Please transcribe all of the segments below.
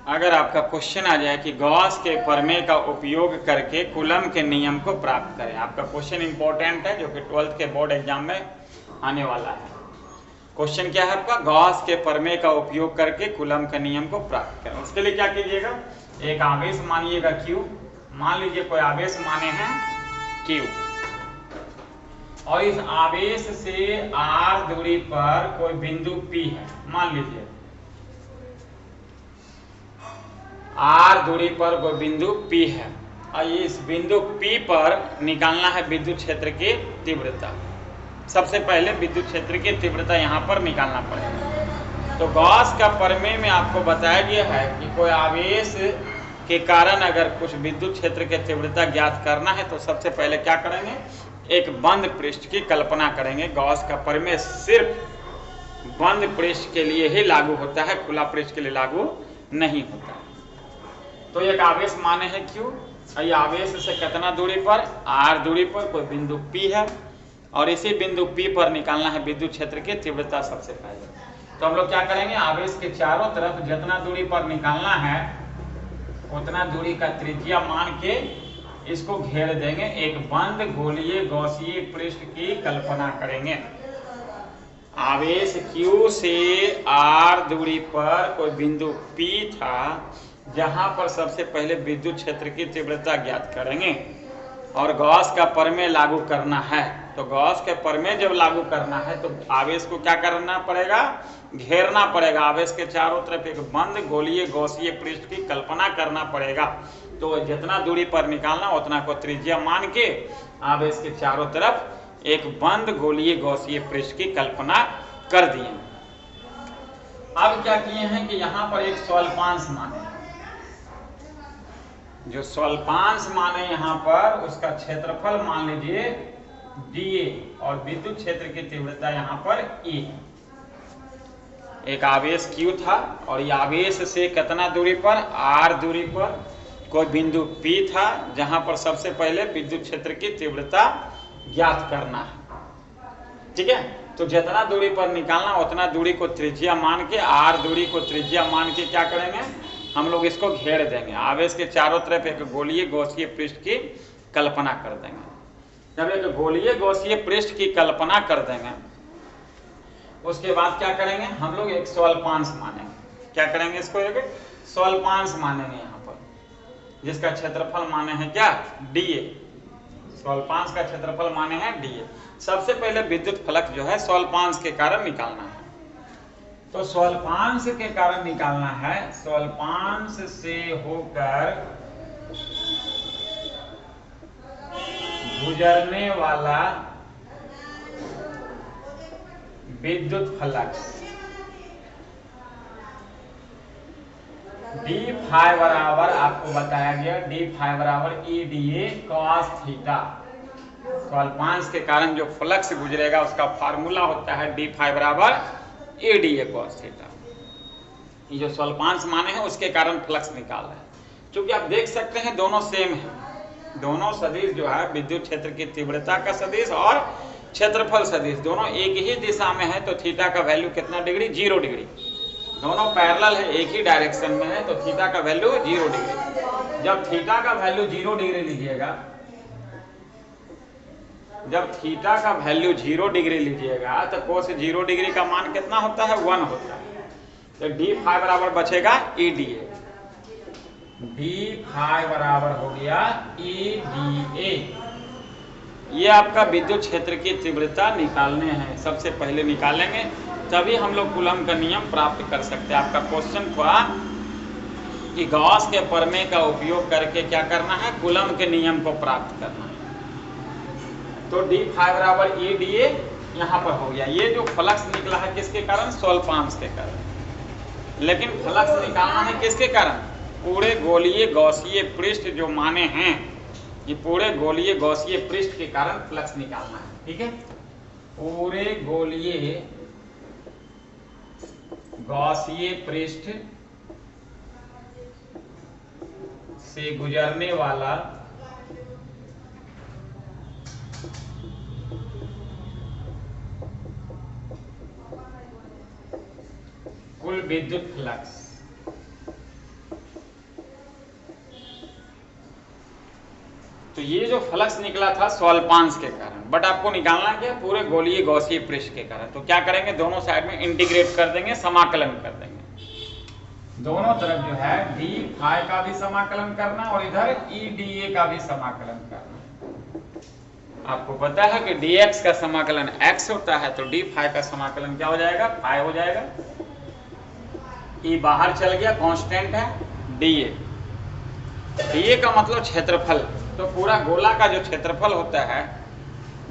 अगर आपका क्वेश्चन आ जाए कि गॉस के प्रमेय का उपयोग करके कूलम के नियम को प्राप्त करें, आपका क्वेश्चन इंपॉर्टेंट है जो कि 12th के बोर्ड एग्जाम में आने वाला है। क्वेश्चन क्या है आपका? गॉस के प्रमेय का उपयोग करके कूलम के नियम को प्राप्त करें। उसके लिए क्या कीजिएगा, एक आवेश मानिएगा Q, मान लीजिए कोई आवेश माने हैं Q, और इस आवेश से R दूरी पर कोई बिंदु P है, मान लीजिए R दूरी पर कोई बिंदु P है, और इस बिंदु P पर निकालना है विद्युत क्षेत्र की तीव्रता। सबसे पहले विद्युत क्षेत्र की तीव्रता यहाँ पर निकालना पड़ेगा। तो गॉस का प्रमेय में आपको बताया गया है कि कोई आवेश के कारण अगर कुछ विद्युत क्षेत्र की तीव्रता ज्ञात करना है तो सबसे पहले क्या करेंगे, एक बंद पृष्ठ की कल्पना करेंगे। गॉस का प्रमेय सिर्फ बंद पृष्ठ के लिए ही लागू होता है, खुला पृष्ठ के लिए लागू नहीं होता। तो एक आवेश माने हैं Q, और ये आवेश से कितना दूरी पर, R दूरी पर कोई बिंदु P है, और इसी बिंदु P पर निकालना है विद्युत क्षेत्र की तीव्रता सबसे पहले। तो हम लोग क्या करेंगे, आवेश के चारों तरफ जितना दूरी पर निकालना है उतना दूरी का त्रिज्या मान के इसको घेर देंगे, एक बंद गोलीय गॉसीय पृष्ठ की कल्पना करेंगे। आवेश Q से R दूरी पर कोई बिंदु P था, जहां पर सबसे पहले विद्युत क्षेत्र की तीव्रता ज्ञात करेंगे और गॉस का प्रमेय लागू करना है। तो गॉस के प्रमेय जब लागू करना है तो आवेश को क्या करना पड़ेगा, घेरना पड़ेगा। आवेश के चारों तरफ एक बंद गोलीय गॉसीय पृष्ठ की कल्पना करना पड़ेगा। तो जितना दूरी पर निकालना उतना को त्रिज्या मान के आवेश के चारों तरफ एक बंद गोलीय गॉसीय पृष्ठ की कल्पना कर दिए। अब क्या किए हैं कि यहाँ पर एक स्वल्पांश माने, जो स्वल्पांश माने यहाँ पर उसका क्षेत्रफल मान लीजिए dA और विद्युत क्षेत्र की तीव्रता यहाँ पर E। एक आवेश Q था और ये आवेश से कितना दूरी पर, R दूरी पर कोई बिंदु P था, जहां पर सबसे पहले विद्युत क्षेत्र की तीव्रता ज्ञात करना है। ठीक है, तो जितना दूरी पर निकालना उतना दूरी को त्रिज्या मान के, R दूरी को त्रिज्या मान के क्या करेंगे, हम लोग इसको घेर देंगे। आवेश के चारों तरफ एक गोलीय गॉसीय पृष्ठ की कल्पना कर देंगे। जब एक गोलीय गॉसीय पृष्ठ की कल्पना कर देंगे उसके बाद क्या करेंगे, हम लोग एक स्वल्पांश मानेंगे। क्या करेंगे, इसको एक स्वल्पांश मानेंगे यहाँ पर, जिसका क्षेत्रफल माने हैं क्या, dA। स्वल्पांश का क्षेत्रफल माने हैं dA। सबसे पहले विद्युत फलक जो है स्वल्पांश के कारण निकालना है। तो स्वल्पांश के कारण निकालना है, स्वल्पांश से होकर गुजरने वाला विद्युत फलक d फाई बराबर, आपको बताया गया d फाई बराबर EdA cos थीटा। स्वल्पांश के कारण जो फ्लक्स गुजरेगा उसका फार्मूला होता है d फाई बराबर EdA cos थीटा। ये जो स्वल्पांश माने हैं उसके कारण फ्लक्स निकाल रहे हैं। क्योंकि आप देख सकते हैं दोनों सेम है, दोनों सदिश जो है विद्युत क्षेत्र की तीव्रता का सदिश और क्षेत्रफल सदिश दोनों एक ही दिशा में है। तो थीटा का वैल्यू कितना डिग्री, 0 डिग्री। दोनों पैरेलल है, एक ही डायरेक्शन में है, तो थीटा का वैल्यू 0 डिग्री। जब थीटा का वैल्यू 0 डिग्री लीजिएगा, जब थीटा का वैल्यू 0 डिग्री लीजिएगा तो कोस 0 डिग्री का मान कितना होता है, 1 होता है। तो d फाई बराबर बचेगा EdA, d फाई बराबर हो गया EdA। ये आपका विद्युत क्षेत्र की तीव्रता निकालने हैं, सबसे पहले निकालेंगे तभी हम लोग कूलम का नियम प्राप्त कर सकते हैं। आपका क्वेश्चन था कि गॉस के प्रमेय का उपयोग करके क्या करना है, कूलम के नियम को प्राप्त करना है। तो d फाई बराबर EdA यहाँ पर हो गया। ये जो फ्लक्स निकला है किसके कारण, स्वल्पांश के कारण। लेकिन फ्लक्स निकालना है किसके कारण, पूरे गोलीय गॉसीय पृष्ठ जो माने हैं, ये पूरे गोलीय गॉसीय पृष्ठ के कारण फ्लक्स निकालना है। ठीक है, पूरे गोलीय गॉसीय पृष्ठ से गुजरने वाला कुल विद्युत फ्लक्स तो ये जो फ्लक्स निकला था स्वल्पांश के कारण, बट आपको निकालना क्या, पूरे गोलीय गॉसीय पृष्ठ के कारण। तो क्या करेंगे, दोनों साइड में इंटीग्रेट कर देंगे, समाकलन कर देंगे। दोनों तरफ जो है डी फाई का भी समाकलन करना और इधर ई डी ए का भी समाकलन करना। आपको पता है कि dx का समाकलन x होता है, तो डी फाई का समाकलन क्या हो जाएगा, फाई हो जाएगा। ई बाहर चल गया, कांस्टेंट है dA। dA का मतलब क्षेत्रफल। तो पूरा गोला का जो क्षेत्रफल होता है,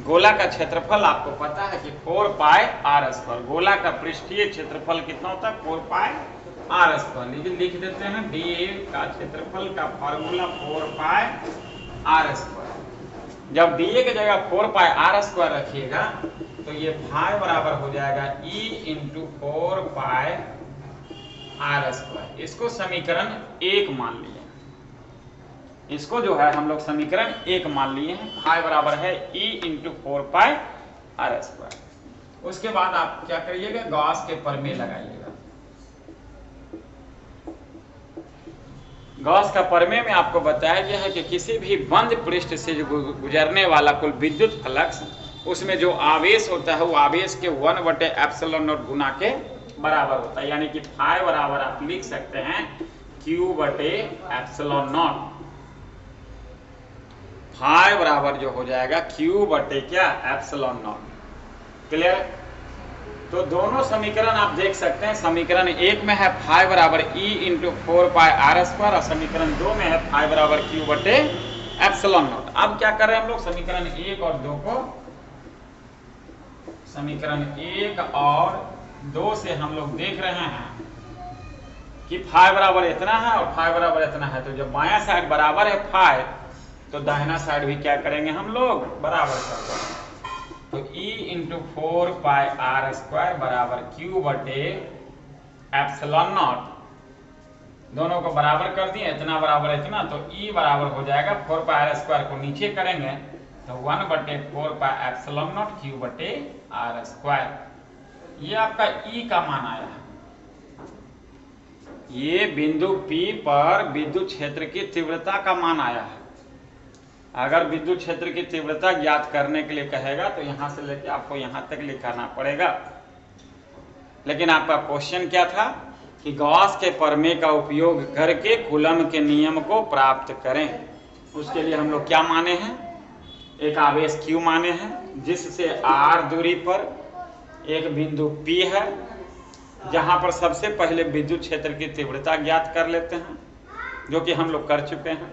गोला का क्षेत्रफल आपको पता है कि 4 पाई आर स्क्वायर। गोला का पृष्ठीय क्षेत्रफल कितना होता है, 4 पाई आर स्क्वायर। लेकिन लिख देते हैं dA का क्षेत्रफल का फॉर्मूला 4 पाई आर स्क्वायर। जब dA की जगह 4 पाई आर स्क्वायर रखिएगा तो ये फाई बराबर हो जाएगा E into 4 pi r square. इसको समीकरण 1 मान लिया, इसको जो है हम लोग समीकरण 1 मान लिए हैं। फाई बराबर है E into 4 pi r square. उसके बाद आप क्या करिएगा, गॉस के प्रमेय लगाइएगा। गॉस का प्रमेय में आपको बताया गया है कि किसी भी बंद पृष्ठ से जो गुजरने वाला कुल विद्युत फ्लक्स, उसमें जो आवेश होता है वो आवेश के 1/ε0 गुना के बराबर होता है। यानी कि फाई बराबर आप लिख सकते हैं Q/ε0। फाई बराबर जो हो जाएगा Q/ε0। क्लियर। तो दोनों समीकरण आप देख सकते हैं, समीकरण 1 में है फाई बराबर E into 4 pi r square और समीकरण 2 में है फाई बराबर Q/ε0। अब क्या कर रहे हैं हम लोग, समीकरण 1 और 2 को, समीकरण 1 और 2 से हम लोग देख रहे हैं कि फाई बराबर इतना है और फाई बराबर इतना है। तो जब बायां साइड बराबर है फाई, तो दाहिना साइड भी क्या करेंगे हम लोग, बराबर कर देंगे। तो E into 4 pi r square बराबर Q/ε0। दोनों को बराबर कर दिए, इतना बराबर इतना, तो E बराबर हो जाएगा 4 पाई आर स्क्वायर को नीचे करेंगे तो 1/4 पाई ε0 Q/r स्क्वायर। ये आपका E का मान आया है। ये बिंदु P पर विद्युत क्षेत्र की तीव्रता का मान आया है। अगर विद्युत क्षेत्र की तीव्रता ज्ञात करने के लिए कहेगा तो यहां से लेके आपको यहां तक लिखाना पड़ेगा। लेकिन आपका क्वेश्चन क्या था कि गॉस के प्रमेय का उपयोग करके कूलम के नियम को प्राप्त करें। उसके लिए हम लोग क्या माने हैं, एक आवेश Q माने हैं, जिससे R दूरी पर एक बिंदु P है, जहां पर सबसे पहले विद्युत क्षेत्र की तीव्रता ज्ञात कर लेते हैं, जो कि हम लोग कर चुके हैं।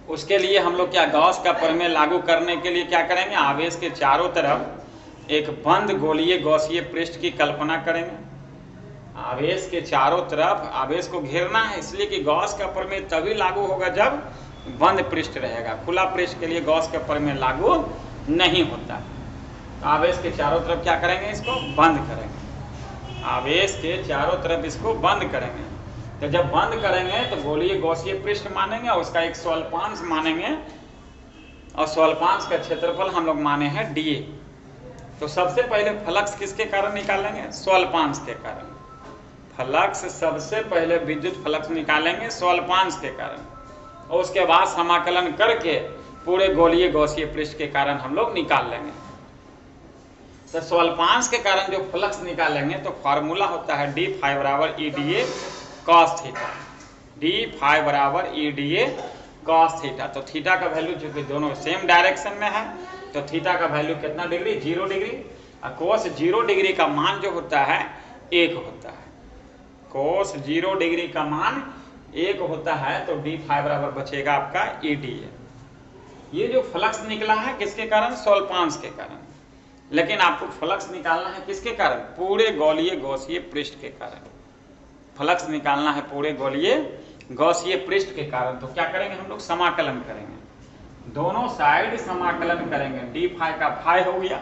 उसके लिए हम लोग क्या, गॉस का प्रमेय लागू करने के लिए क्या करेंगे, आवेश के चारों तरफ एक बंद गोलीय गॉसीय पृष्ठ की कल्पना करेंगे। आवेश के चारों तरफ आवेश को घेरना है, इसलिए कि गॉस का प्रमेय तभी लागू होगा जब बंद पृष्ठ रहेगा। खुला पृष्ठ के लिए गॉस का प्रमेय लागू नहीं होता। तो आवेश के चारों तरफ क्या करेंगे, इसको बंद करेंगे। आवेश के चारों तरफ इसको बंद करेंगे। तो जब बंद करेंगे तो गोलीय गॉसीय पृष्ठ मानेंगे और उसका एक स्वल्पांश मानेंगे, और स्वल्पांश का क्षेत्रफल हम लोग माने हैं dA। तो सबसे पहले फ्लक्स किसके कारण निकालेंगे, स्वल्पांश के कारण। फ्लक्स सबसे पहले विद्युत फ्लक्स निकालेंगे स्वल्पांश के कारण, और उसके बाद समाकलन करके पूरे गोलीय गॉसीय पृष्ठ के कारण हम लोग निकाल लेंगे। तो स्वल्पांश के कारण जो फ्लक्स निकालेंगे तो फॉर्मूला होता है d फाई बराबर EdA cos theta. d phi बराबर EdA cos थीटा। तो थीटा का वैल्यू चूंकि दोनों सेम डायरेक्शन में है तो थीटा का वैल्यू कितना डिग्री, 0 डिग्री। और कोस 0 डिग्री का मान जो होता है 1 होता है। कोस 0 डिग्री का मान 1 होता है, तो d फाई बराबर बचेगा आपका EdA। ये जो फ्लक्स निकला है किसके कारण, स्वल्पांश के कारण। लेकिन आपको फ्लक्स निकालना है किसके कारण, पूरे गोलीय गॉसीय पृष्ठ के कारण। फ्लक्स निकालना है पूरे गोलीय गॉसीय पृष्ठ के कारण। तो क्या करेंगे हम लोग, समाकलन करेंगे, दोनों साइड समाकलन करेंगे। d फाई का फाई हो गया,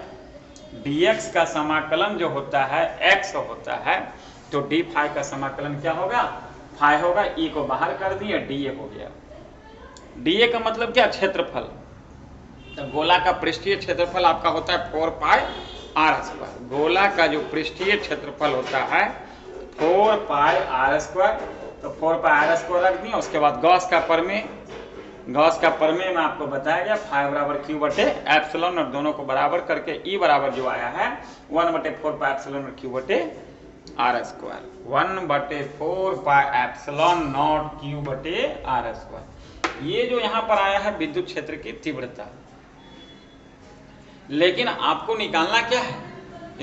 dx का समाकलन जो होता है x होता है, तो d फाई का समाकलन क्या होगा, फाई होगा। e को बाहर कर दिए, dA हो गया। dA का मतलब क्या, क्षेत्रफल। तो गोला का पृष्ठीय क्षेत्रफल आपका होता है 4 पाई आर स्क्वायर। गोला का जो पृष्ठीय क्षेत्रफल होता है 4 पाई आर स्क्वायर। तो 4 पाई आर स्क्वायर रख दिए। उसके बाद गॉस का प्रमेय, गॉस का प्रमेय में आपको बताया गया फाई बराबर क्यू बटे एप्सिलॉन, और दोनों को बराबर करके ई बराबर जो आया है 1/4 पाई एप्सिलॉन और क्यू बटे r square, 1/4 pi epsilon not q बटे आर स्क्वायर। ये जो यहाँ पर आया है विद्युत क्षेत्र की तीव्रता। लेकिन आपको निकालना क्या है,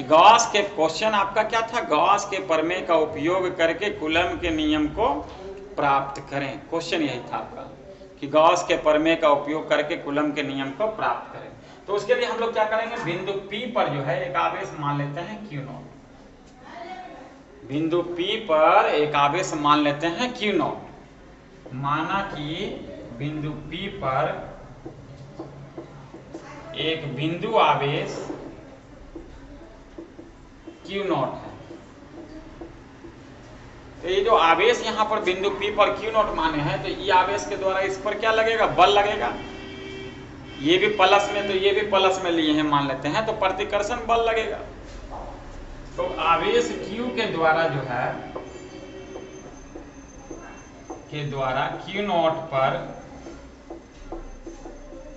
गॉस के क्वेश्चन आपका क्या था, गॉस के प्रमेय का उपयोग करके कूलम के नियम को प्राप्त करें। क्वेश्चन यही था आपका कि गॉस के प्रमेय का उपयोग करके कूलम के नियम को प्राप्त करें। तो उसके लिए हम लोग क्या करेंगे, बिंदु P पर जो है एक आवेश मान लेते हैं Q0। बिंदु P पर एक आवेश मान लेते हैं Q0। माना कि बिंदु P पर एक बिंदु आवेश Q0 है। तो ये जो आवेश यहाँ पर बिंदु P पर Q0 माने हैं, तो ये आवेश के द्वारा इस पर क्या लगेगा, बल लगेगा। ये भी प्लस में, तो ये भी प्लस में लिए हैं मान लेते हैं, तो प्रतिकर्षण बल लगेगा। तो आवेश Q के द्वारा जो है Q0 पर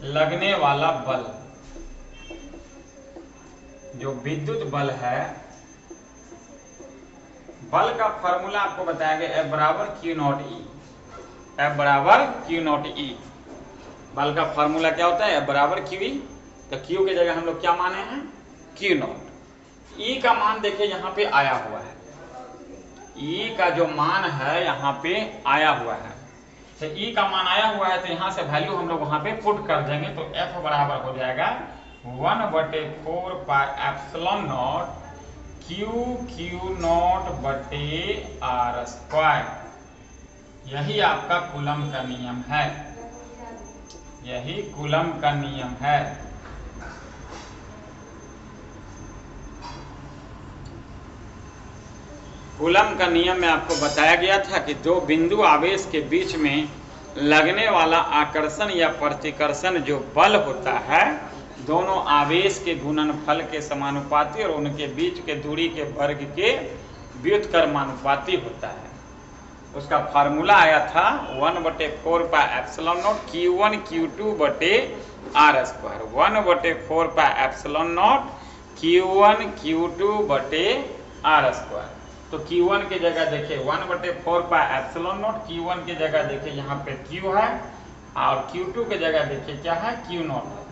लगने वाला बल, जो विद्युत बल है, बल का फॉर्मूला आपको बताया गया F बराबर Q0E। F बराबर Q0E, बल का फॉर्मूला क्या होता है, F बराबर QE। तो Q की जगह हम लोग क्या माने हैं, Q0। E का मान देखिए यहाँ पे आया हुआ है, E का जो मान है यहाँ पे आया हुआ है। तो E का मान आया हुआ है, तो यहाँ से वैल्यू हम लोग वहाँ पे पुट कर देंगे। तो F बराबर हो जाएगा 1/4 पाई एप्सिलॉन नॉट Q0 बटे आर स्क्वायर। यही आपका कूलम का नियम है, यही कूलम का नियम है। कूलम का नियम में आपको बताया गया था कि दो बिंदु आवेश के बीच में लगने वाला आकर्षण या प्रतिकर्षण जो बल होता है, दोनों आवेश के गुणनफल के समानुपाती और उनके बीच के दूरी के वर्ग के व्युत्क्रमानुपाती होता है। उसका फार्मूला आया था 1/4 pi epsilon not Q1 Q2 बटे r square, 1/4 pi epsilon not Q1 Q2 बटे आर स्क्वायर। तो Q1 की जगह देखिए 1/4 पाई एप्सिलॉन नॉट, Q1 की जगह देखिए यहाँ पे Q है, और Q2 की जगह देखिए क्या है, Q0 है,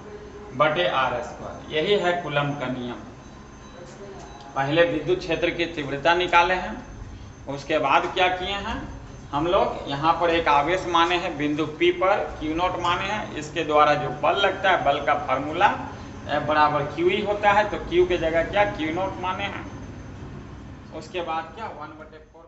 बटे आर स्क्वायर। यही है कूलम का नियम। पहले विद्युत क्षेत्र की तीव्रता निकाले हैं, उसके बाद क्या किए हैं हम लोग, यहाँ पर एक आवेश माने हैं बिंदु P पर Q0 माने हैं। इसके द्वारा जो बल लगता है, बल का फार्मूला F बराबर QE होता है। तो Q की जगह क्या, Q0 माने हैं। उसके बाद क्या 1/4